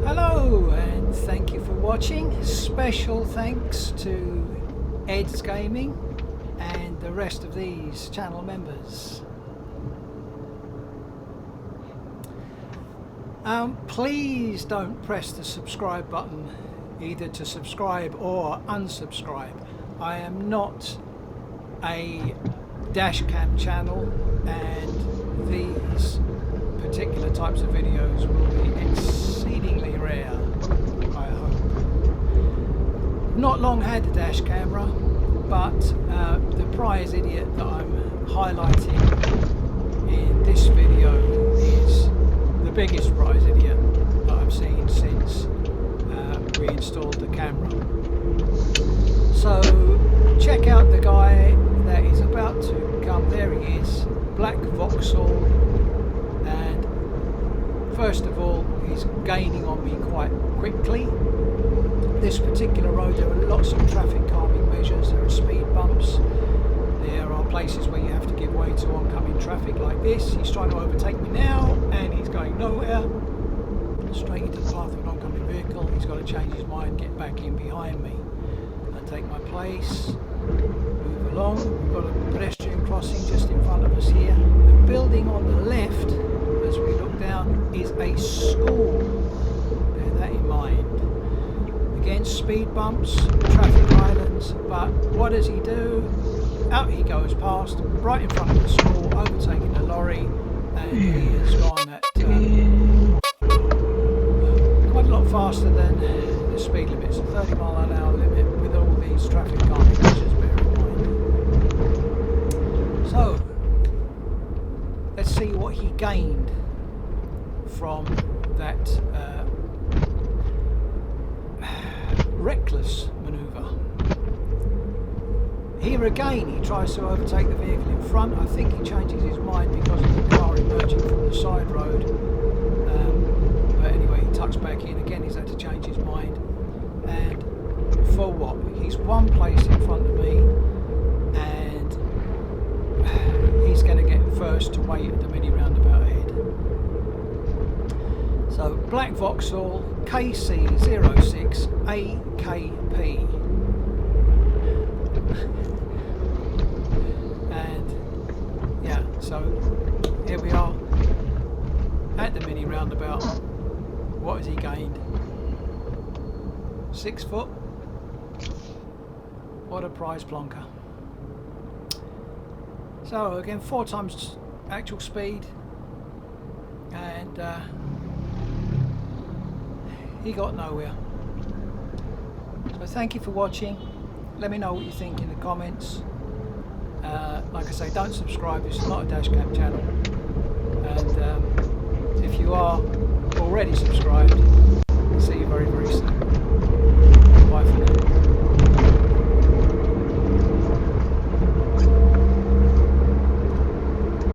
Hello and thank you for watching. Special thanks to Ed's Gaming and the rest of these channel members. Please don't press the subscribe button either to subscribe or unsubscribe. I am not a dashcam channel and these particular types of videos will be exceedingly rare, I hope. Not long had a dash camera, but the prize idiot that I'm highlighting in this video is the biggest prize idiot that I've seen since we installed the camera. So check out the guy that is about to come. There he is, Black Vauxhall, and first of all he's gaining on me quite quickly. This particular road, there are lots of traffic calming measures, there are speed bumps, there are places where you have to give way to oncoming traffic like this. He's trying to overtake me now and he's going nowhere, straight into the path of an oncoming vehicle. He's got to change his mind, get back in behind me. I take my place, move along. We've got a pedestrian crossing just in front of us here. The building on the left, as we look down, is a school. Bear that in mind. Again, speed bumps, traffic islands, but what does he do? Out he goes past, right in front of the school, overtaking the lorry, and he has gone at quite a lot faster than the speed limit. It's a 30-mile-an-hour limit with all these traffic calming measures, bear in mind. So, let's see what he gained from that reckless manoeuvre. Here again he tries to overtake the vehicle in front. I think he changes his mind because of the car emerging from the side road. But anyway, he tucks back in. Again he's had to change his mind. And for what? He's one place in front of me and he's going to get first to wait at the mini roundabout ahead. So Black Vauxhall KC06AKP. And yeah, so here we are at the mini roundabout. What has he gained? 6 foot. What a prize plonker. So again, 4 times actual speed, and he got nowhere. So thank you for watching. Let me know what you think in the comments. Like I say, don't subscribe, this is not a dashcam channel, and if you are already subscribed, I'll see you very, very soon. Bye for now.